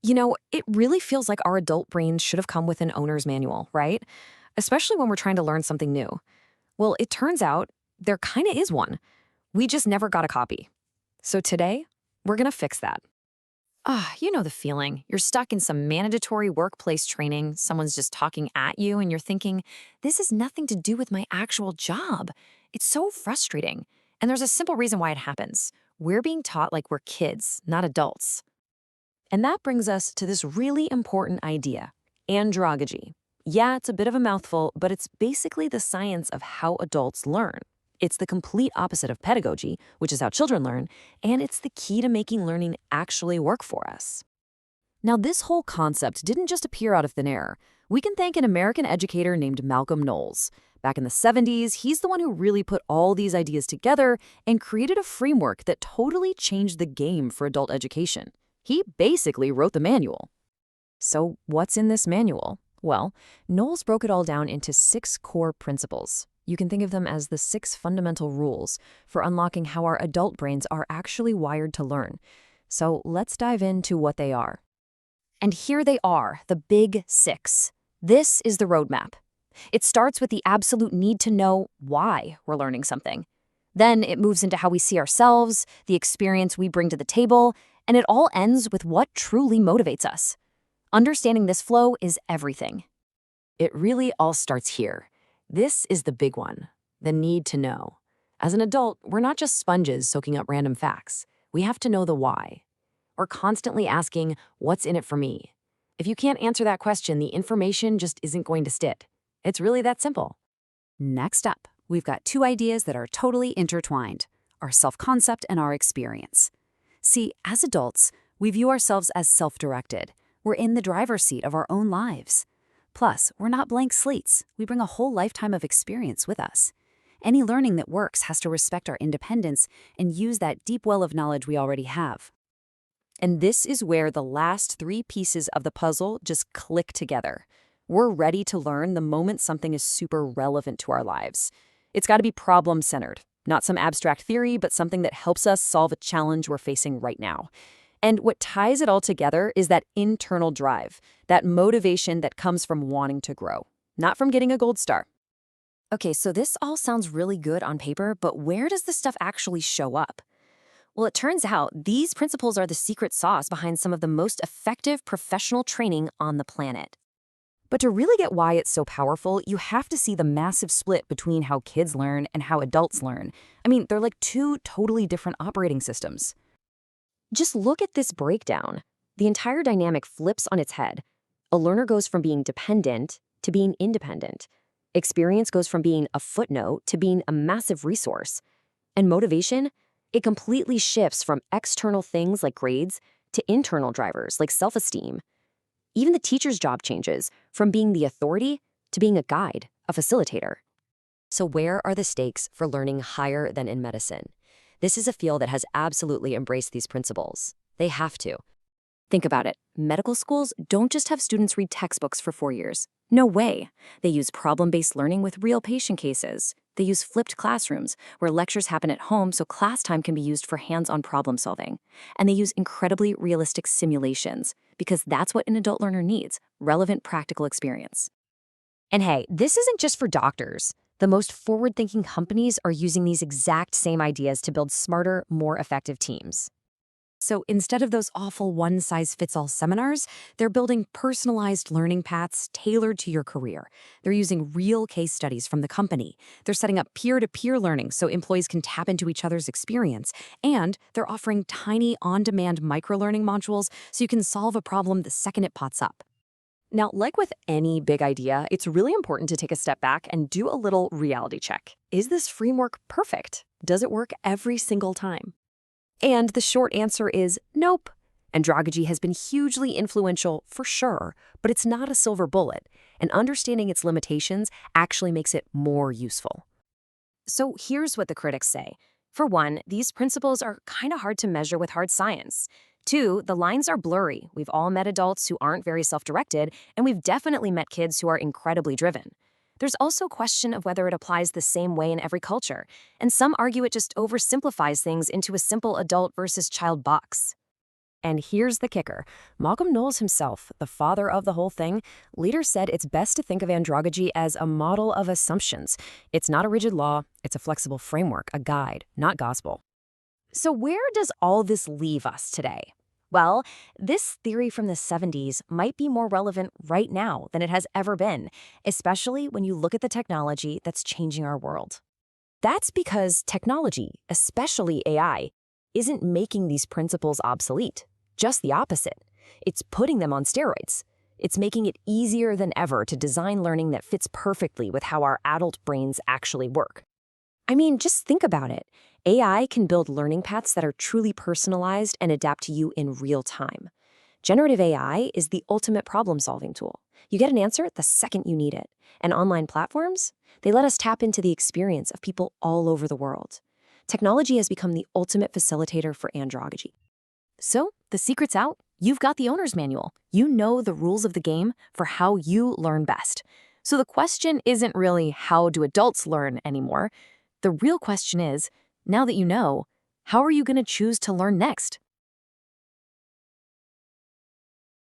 It really feels like our adult brains should have come with an owner's manual, right? Especially when we're trying to learn something new. Well, it turns out there kind of is one. We just never got a copy. So today, we're going to fix that. You know the feeling. You're stuck in some mandatory workplace training, someone's just talking at you, and you're thinking, this has nothing to do with my actual job. It's so frustrating. And there's a simple reason why it happens. We're being taught like we're kids, not adults. And that brings us to this really important idea, andragogy. Yeah, it's a bit of a mouthful, but it's basically the science of how adults learn. It's the complete opposite of pedagogy, which is how children learn, and it's the key to making learning actually work for us. Now, this whole concept didn't just appear out of thin air. We can thank an American educator named Malcolm Knowles. Back in the 70s, he's the one who really put all these ideas together and created a framework that totally changed the game for adult education. He basically wrote the manual. So what's in this manual? Well, Knowles broke it all down into 6 core principles. You can think of them as the 6 fundamental rules for unlocking how our adult brains are actually wired to learn. So let's dive into what they are. And here they are, the big 6. This is the roadmap. It starts with the absolute need to know why we're learning something. Then it moves into how we see ourselves, the experience we bring to the table, and it all ends with what truly motivates us. Understanding this flow is everything. It really all starts here. This is the big one, the need to know. As an adult, we're not just sponges soaking up random facts. We have to know the why. We're constantly asking, what's in it for me? If you can't answer that question, the information just isn't going to stick. It's really that simple. Next up, we've got 2 ideas that are totally intertwined, our self-concept and our experience. See, as adults, we view ourselves as self-directed. We're in the driver's seat of our own lives. Plus, we're not blank slates. We bring a whole lifetime of experience with us. Any learning that works has to respect our independence and use that deep well of knowledge we already have. And this is where the last 3 pieces of the puzzle just click together. We're ready to learn the moment something is super relevant to our lives. It's got to be problem-centered, not some abstract theory, but something that helps us solve a challenge we're facing right now. And what ties it all together is that internal drive, that motivation that comes from wanting to grow, not from getting a gold star. Okay, so this all sounds really good on paper, but where does this stuff actually show up? Well, it turns out these principles are the secret sauce behind some of the most effective professional training on the planet. But to really get why it's so powerful, you have to see the massive split between how kids learn and how adults learn. I mean, they're like 2 totally different operating systems. Just look at this breakdown. The entire dynamic flips on its head. A learner goes from being dependent to being independent. Experience goes from being a footnote to being a massive resource. And motivation, it completely shifts from external things like grades to internal drivers like self-esteem. Even the teacher's job changes from being the authority to being a guide, a facilitator. So where are the stakes for learning higher than in medicine? This is a field that has absolutely embraced these principles. They have to. Think about it. Medical schools don't just have students read textbooks for 4 years. No way. They use problem-based learning with real patient cases. They use flipped classrooms, where lectures happen at home so class time can be used for hands-on problem solving. And they use incredibly realistic simulations, because that's what an adult learner needs, relevant practical experience. And hey, this isn't just for doctors. The most forward-thinking companies are using these exact same ideas to build smarter, more effective teams. So instead of those awful one-size-fits-all seminars, they're building personalized learning paths tailored to your career. They're using real case studies from the company. They're setting up peer-to-peer learning so employees can tap into each other's experience. And they're offering tiny, on-demand micro-learning modules so you can solve a problem the second it pops up. Now, like with any big idea, it's really important to take a step back and do a little reality check. Is this framework perfect? Does it work every single time? And the short answer is nope. Andragogy has been hugely influential for sure, but it's not a silver bullet, and understanding its limitations actually makes it more useful. So here's what the critics say. For one, these principles are kind of hard to measure with hard science. 2, the lines are blurry. We've all met adults who aren't very self-directed, and we've definitely met kids who are incredibly driven. There's also a question of whether it applies the same way in every culture, and some argue it just oversimplifies things into a simple adult versus child box. And here's the kicker. Malcolm Knowles himself, the father of the whole thing, later said it's best to think of andragogy as a model of assumptions. It's not a rigid law, it's a flexible framework, a guide, not gospel. So where does all this leave us today? Well, this theory from the 70s might be more relevant right now than it has ever been, especially when you look at the technology that's changing our world. That's because technology, especially AI, isn't making these principles obsolete. Just the opposite. It's putting them on steroids. It's making it easier than ever to design learning that fits perfectly with how our adult brains actually work. I mean, just think about it. AI can build learning paths that are truly personalized and adapt to you in real time. Generative AI is the ultimate problem-solving tool. You get an answer the second you need it. And online platforms? They let us tap into the experience of people all over the world. Technology has become the ultimate facilitator for andragogy. So, the secret's out. You've got the owner's manual. You know the rules of the game for how you learn best. So the question isn't really how do adults learn anymore. The real question is, now that you know, how are you going to choose to learn next?